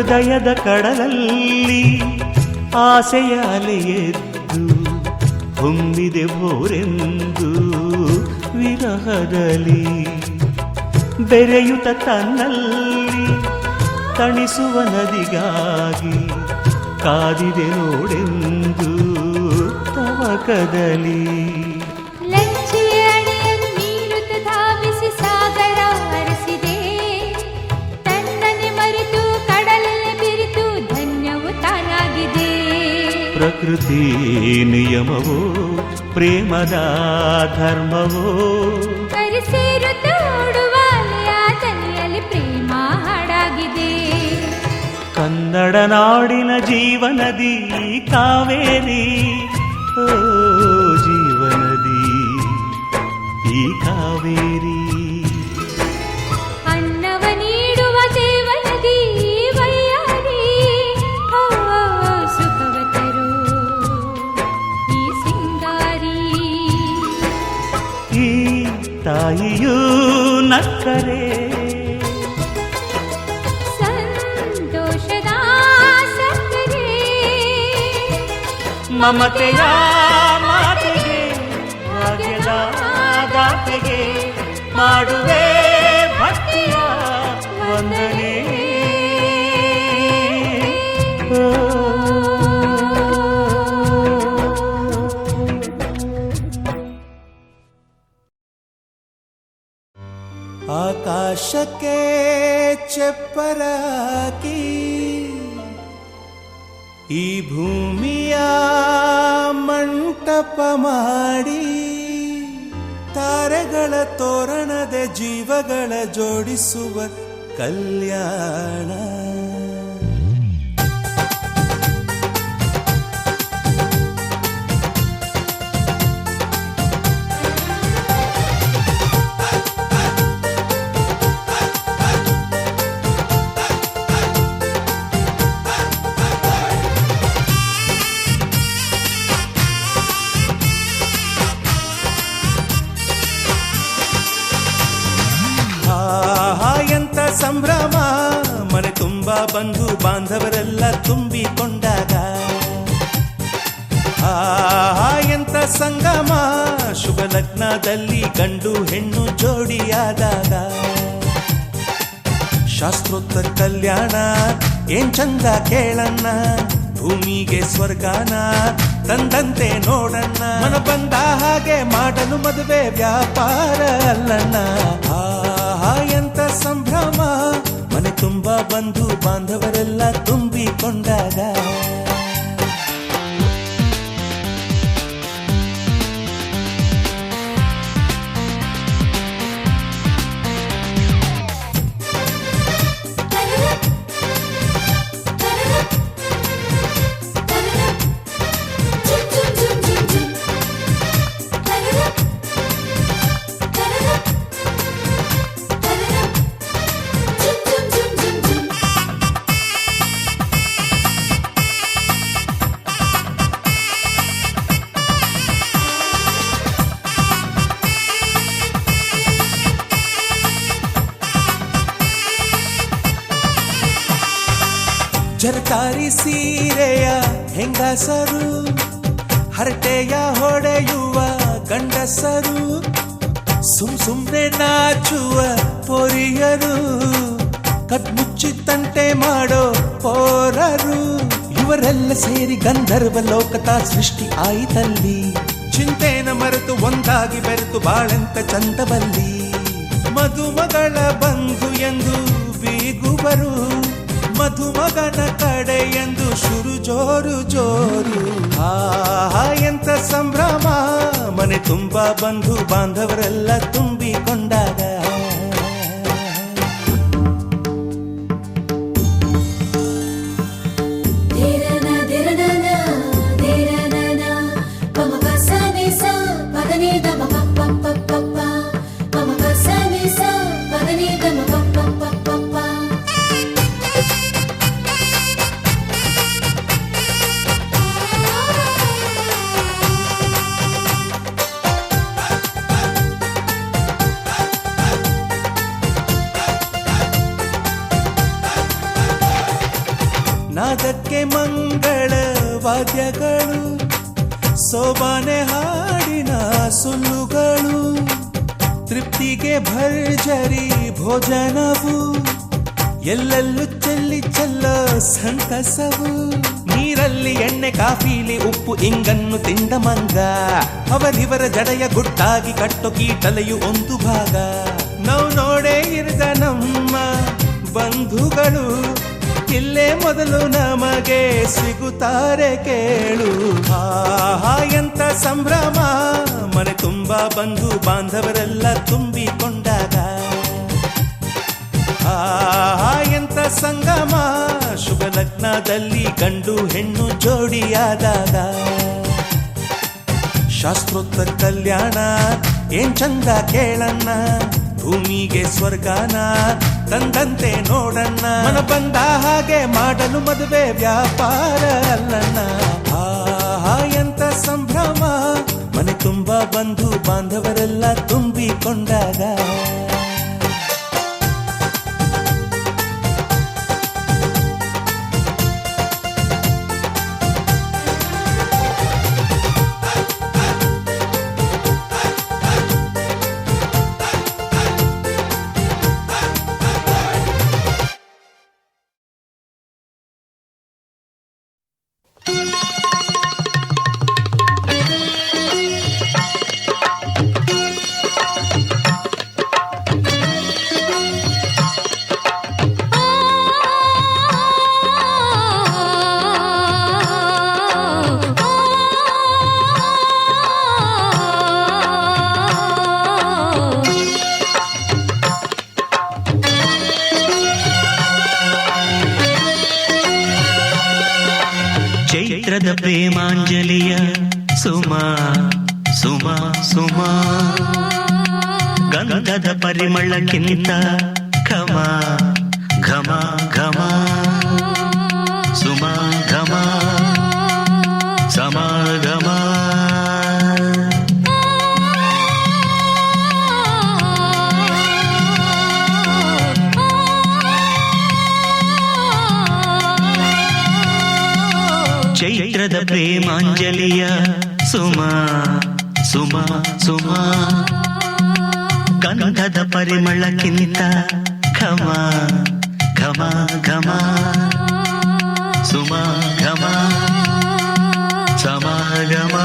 ಹೃದಯದ ಕಡಲಲ್ಲಿ ಆಸೆಯ ಅಲೆಯೆದ್ದು ಹೊಮ್ಮಿದೆ ಭೋರೆಂದು ವಿರಹದಲ್ಲಿ ಬೆರೆಯುತ್ತ ತನ್ನಲ್ಲಿ ತಣಿಸುವ ನದಿಗಾಗಿ ಕಾದಿದೆ ನೋಡೆಂದು ತವಕದಲ್ಲಿ ಪ್ರಕೃತಿ ನಿಯಮವೋ ಪ್ರೇಮದ ಧರ್ಮವೋ ತಲೆಯಲ್ಲಿ ಪ್ರೇಮ ಹಾಡಾಗಿದೆ. ಕನ್ನಡ ನಾಡಿನ ಜೀವನದಿ ಕಾವೇರಿ, ಓ ಜೀವನದಿ ಈ ಕಾವೇರಿ. ಅನ್ನವ ನೀಡುವ ದೇವನದಿ ವೈಯಾರಿ, ಓ ಸುಖವ ತರು ಈ ಸಿಂಗಾರಿ. ಈ ತಾಯಿಯೂ ನಕ್ಕರೆ ಸಂತೋಷದ ಸಕ್ಕರೆ, ಮಮತೆಯ ಮಾತೆಗೆ ಭಾಗ್ಯದ ದಾತೆಗೆ ಮಾಡುವೆ ಭಕ್ತಿಯ ವಂದನೆ. ಆಕಾಶಕ್ಕೆ ಚಪ್ಪರಾಕಿ ಈ ಭೂಮಿಯ ಮಂಟಪ ಮಾಡಿ, ತಾರೆಗಳ ತೋರಣದ ಜೀವಗಳ ಜೋಡಿಸುವ ಕಲ್ಯಾಣ. ಎಂತ ಸಂಭ್ರಮ, ಮನೆ ತುಂಬ ಬಂಧು ಬಾಂಧವರೆಲ್ಲ ತುಂಬಿಕೊಂಡಾಗ. ಎಂತ ಸಂಗಮ, ಶುಭ ಲಗ್ನದಲ್ಲಿ ಗಂಡು ಹೆಣ್ಣು ಜೋಡಿಯಾದಾಗ. ಶಾಸ್ತ್ರೋತ್ತರ ಕಲ್ಯಾಣ ಏನ್ ಚಂದ ಕೇಳಣ್ಣ, ಭೂಮಿಗೆ ಸ್ವರ್ಗಾನ ತಂದಂತೆ ನೋಡಣ್ಣ. ಮನ ಬಂದ ಹಾಗೆ ಮಾಡಲು ಮದುವೆ ವ್ಯಾಪಾರ ಅಲ್ಲಣ್ಣ. ಎಂತ ಸಂಭ್ರಮ, ಮನೆ ತುಂಬ ಬಂಧು ಬಾಂಧವರೆಲ್ಲ ತುಂಬಿಕೊಂಡಾಗ. ಜರಕಾರಿ ಸೀರೆಯ ಹೆಂಗಸರು, ಹರಟೆಯ ಹೊಡೆಯುವ ಗಂಡಸರು, ಸುಮ್ನೆ ನಾಚುವ ಪೊರಿಯರು, ಕದ್ಮುಚ್ಚಿ ತಂಟೆ ಮಾಡೋ ಪೋರರು. ಇವರೆಲ್ಲ ಸೇರಿ ಗಂಧರ್ವ ಲೋಕದ ಸೃಷ್ಟಿ ಆಯಿತಲ್ಲಿ. ಚಿಂತೆನ ಮರೆತು ಒಂದಾಗಿ ಬೆರೆತು ಬಾಳೆಂತ ಚಂದವಲ್ಲಿ. ಮದುಮಗಳ ಬಂಧು ಎಂದು ಬೀಗುವರು, ಮಧುಮಗನ ಕಡೆ ಎಂದು ಶುರು ಜೋರು ಜೋರು. ಎಂತ ಸಂಭ್ರಮ, ಮನೆ ತುಂಬ ಬಂಧು ಬಾಂಧವರೆಲ್ಲ ತುಂಬಿಕೊಂಡಾಗ. ಮನೆಗೆ ಮಂಗಳ ವಾದ್ಯಗಳು, ಸೋಬಾನೆ ಹಾಡಿನ ಸುಳ್ಳುಗಳು, ತೃಪ್ತಿಗೆ ಭರ್ಜರಿ ಭೋಜನವು, ಎಲ್ಲೆಲ್ಲೂ ಚೆಲ್ಲಿ ಚೆಲ್ಲೋ ಸಂತಸವು. ನೀರಲ್ಲಿ ಎಣ್ಣೆ ಕಾಫಿಲಿ ಉಪ್ಪು ಇಂಗನ್ನು ತಿಂದ ಮಂಗ, ಅವರಿವರ ಜಡೆಯ ಗುಟ್ಟಾಗಿ ಕಟ್ಟೋ ಕೀಟಲೆಯು ಒಂದು ಭಾಗ. ನಾವು ನೋಡೇ ಇರದ ನಮ್ಮ ಬಂಧುಗಳು ಇಲ್ಲೇ ಮೊದಲು ನಮಗೆ ಸಿಗುತ್ತಾರೆ ಕೇಳು. ಆಹಾ ಎಂತ ಸಂಭ್ರಮ, ಮನೆ ತುಂಬಾ ಬಂಧು ಬಾಂಧವರೆಲ್ಲ ತುಂಬಿಕೊಂಡಾಗ. ಆಹಾ ಎಂತ ಸಂಗಮ, ಶುಭ ಲಗ್ನದಲ್ಲಿ ಗಂಡು ಹೆಣ್ಣು ಜೋಡಿಯಾದಾಗ. ಶಾಸ್ತ್ರೋಕ್ತ ಕಲ್ಯಾಣ ಏನ್ ಚಂದ ಕೇಳಣ್ಣ, ಭೂಮಿಗೆ ಸ್ವರ್ಗಾನ ತಂದಂತೆ ನೋಡಣ್ಣ. ಮನ ಬಂದ ಹಾಗೆ ಮಾಡಲು ಮದುವೆ ವ್ಯಾಪಾರ ಅಲ್ಲಣ್ಣ. ಆಹಾ ಎಂತ ಸಂಭ್ರಮ, ಮನೆ ತುಂಬಾ ಬಂಧು ಬಾಂಧವರೆಲ್ಲ ತುಂಬಿಕೊಂಡಾಗ. ಚೈತ್ರದ ಪ್ರೇಮಾಂಜಲಿಯ ಸುಮಾ ಸುಮಾ ಸುಮಾ, ಗಂಧದ ಪರಿಮಳಕ್ಕಿಂತ ಘಮ ಘಮ ಘಮ, ಸುಮಾ ಘಮ ಸಮಾಗಮ. ಚೈತ್ರದ ಪ್ರೇಮಾಂಜಲಿಯ ಸುಮಾ ಸುಮಾ ಸುಮಾ, ಗಂಧದ ಪರಿಮಳಕ್ಕಿಂತ ಘಮ ಘಮ ಘಮ, ಸುಮಾ ಘಮ ಸಮಾಗಮ.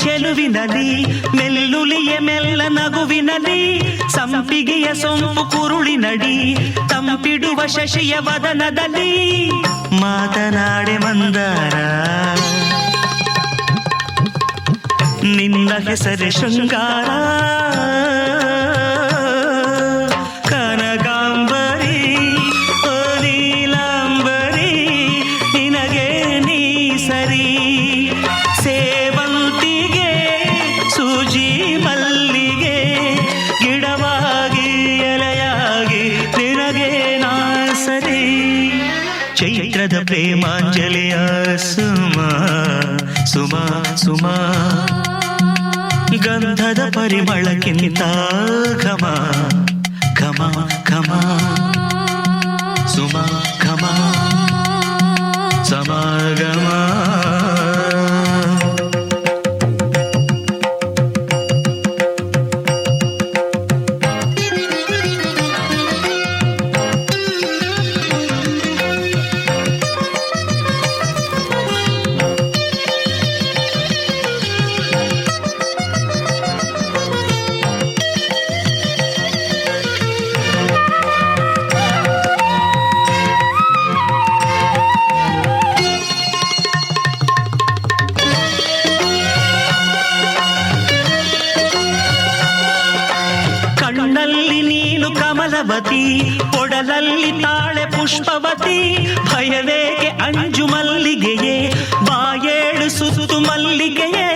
ಚೆಲುವಿನಲ್ಲಿ ಮೆಲ್ಲುಲಿಯ ಮೆಲ್ಲ ನಗುವಿನಲ್ಲಿ, ಸಂಪಿಗೆಯ ಸೊಂಪು ಕುರುಳಿನಡಿ ತಂಪಿಡುವ ಶಶಿಯ ವದನದಲ್ಲಿ. ಮಾತನಾಡೆ ಮಂದಾರ ನಿನ್ನ ಹೆಸರೇ ಶೃಂಗಾರ, ಕನಕಾಂಬರಿ ಓ ನೀಲಾಂಬರಿ ನಿನಗೆ ನೀ ಸರಿ. ಸೇವಂತಿಗೆ ಸೂಜಿ ಮಲ್ಲಿಗೆ ಗಿಡವಾಗಿ ಎಲೆಯಾಗಿ ನಿನಗೆ ನಾ ಸರಿ. ಚೈತ್ರದ ಪ್ರೇಮಾಂಜಲಿಯ ಸುಮಾ ಸುಮಾ ಸುಮಾ, ಗಂಧದ ಪರಿಮಳಕ್ಕಿಂತ ಘಮ ಘಮ ಘಮ, ಸುಮಾ ಘಮ ಸಮಾಗಮ. ಕಣ್ಣಲ್ಲಿ ನೀನು ಕಮಲವತಿ, ಒಡಲಲ್ಲಿ ತಾಳೆ ಪುಷ್ಪವತಿ, ಭಯವೇಕೆ ಅಂಜು ಮಲ್ಲಿಗೆಯೇ, ಬಾಯೇಳು ಸುತ್ತು ಮಲ್ಲಿಗೆಯೇ,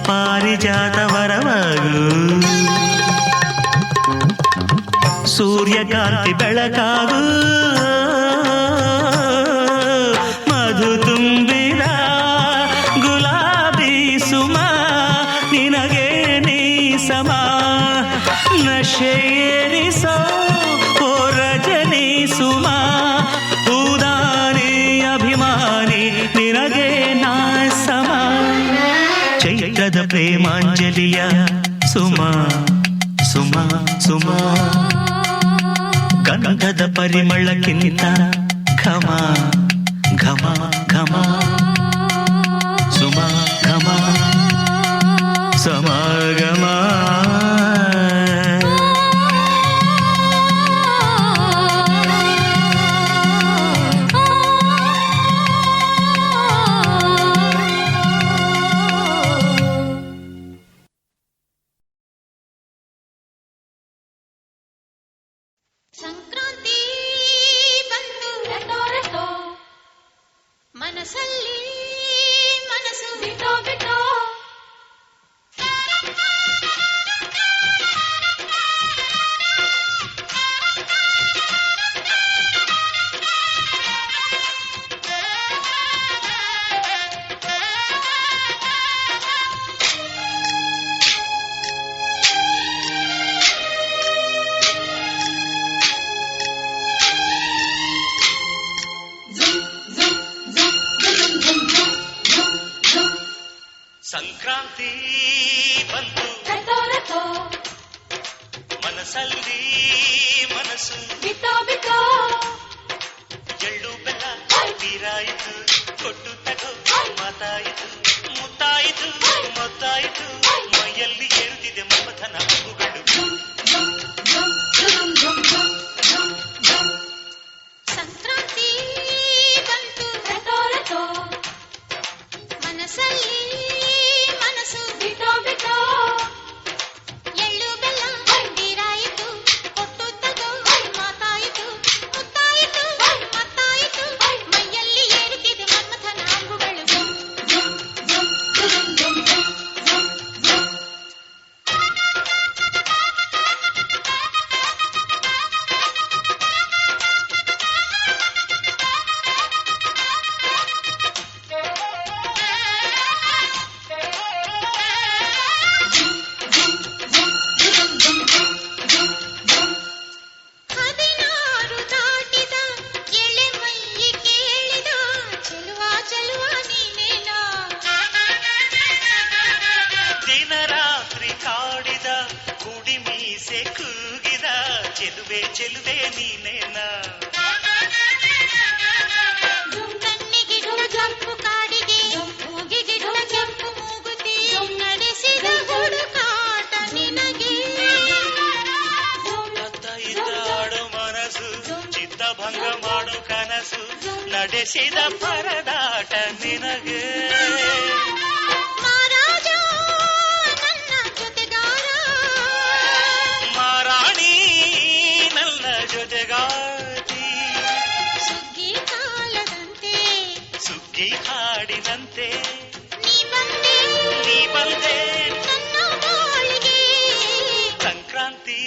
ಪಾರಿಜಾತ ವರವಾಗು ಸೂರ್ಯಕಾಂತಿ ಬೆಳಕಾಗು ಮಧು ತುಂಬಿದ ಗುಲಾಬಿ ಸುಮ ನಿನಗೆ ನೀ ಸಮ ನಶೇರಿಸೋ ಓ ರಜನಿ ಸುಮ ಉದಾನಿ ಅಭಿಮಾನಿ ನಿನಗೆ ನಾ ಸಮ ಚೈತ್ರದ ಪ್ರೇಮಾಂಜಲಿಯ ಸುಮ ಸುಮ ಸುಮ ಗಂಧದ ಪರಿಮಳಕ್ಕಿಂತ ಘಮ ಘಮ ಘಮ ಸುಮ ಘಮ ಸಮಾಗಮ ಸಂಕ್ರಾಂತಿ ಬಂತು ರಟೋ ರಟೋ ಮನಸ್ಸಲ್ಲಿ ಮನಸ್ಸು ಬಿಟ್ಟೋ ಬಿಟ್ಟೋ ಸಂಕ್ರಾಂತಿ ಬಂತು ರಟೋ ರಟೋ ಮನಸ್ಸಲ್ಲಿ ಮನಸ್ಸು ಬಿಟ್ಟೋ ಬಿಟ್ಟೋ ಎಳ್ಳು ಬೆಲ್ಲ ತೀರಾಯಿತು ಕೊಟ್ಟು ತಗೋ ಮಾತಾಯಿತು ಮುತ್ತಾಯಿತು ಮೊತ್ತಾಯಿತು ಮೈಯಲ್ಲಿ ಏರುತ್ತಿದೆ ಮಮಥನ ಹಬ್ಬುಗಳು ಸಂಕ್ರಾಂತಿ ಬಂತು ರಟೋ ರಟೋ ಮನಸ್ಸಲ್ಲಿ ಮನಸ್ಸು ಬಿಟ್ಟೋ ಬಿಟ್ಟೋ ಎಳ್ಳು ಬೆಲ್ಲ ತೀರಾಯಿತು ಕೊಟ್ಟು ತಗೋ ಮಾತಾಯಿತು ಮುತ್ತಾಯಿತು ಮತ್ತಾಯಿತು ಮೈಯಲ್ಲಿ ಏರುತ್ತಿದೆ ಮನ್ಮಥನ ಅಂಬುಗಳು ಹದಿನಾರು ದಾಟಿದ ಎಳೆ ಮೈ ಕೇಳಿದ ಚೆಲುವ ಚೆಲುವ ನೀನೇನಾ ದಿನ ರಾತ್ರಿ ಕಾಡಿದ ಕುಡಿ ಮೀಸೆ ಕೂಗಿದ ಚೆಲುವೆ ಚೆಲುವೆ ನೀನೇನ ಕಣ್ಣಿಗೆ ಢುಳು ಜಂಪು ಕಾಡಿಗೆ ಮೂಗಿಗೆ ಢುಳು ಜಂಪು ಮೂಗುತಿ ನಡೆಸಿದ ಹುಡುಕಾಟ ನಿನಗೆ ಅತ್ತ ಇದ್ದ ಆಡು ಮನಸ್ಸು ಚಿತ್ತ ಭಂಗ ಮಾಡು ಕನಸು ನಡೆಸಿದ ಪರದಾಟ ನಿನಗೆ ಮಹಾರಾಜ ನನ್ನ ಜೊತೆಗಾರ ಮಾರಾಣಿ ನನ್ನ ಜೊತೆಗಾತಿ ಸುಗ್ಗಿ ಕಾಲದಂತೆ ಸುಗ್ಗಿ ಹಾಡಿದಂತೆ ನೀ ಬಂದೆ ನೀ ಬಂದೆ ನನ್ನ ಬಾಳಿಗೆ ಸಂಕ್ರಾಂತಿ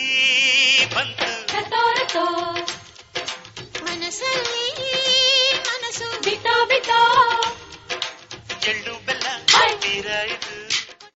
ಬಂತು ರಟೋ ರಟೋ ಮನಸ್ಸಲ್ಲಿ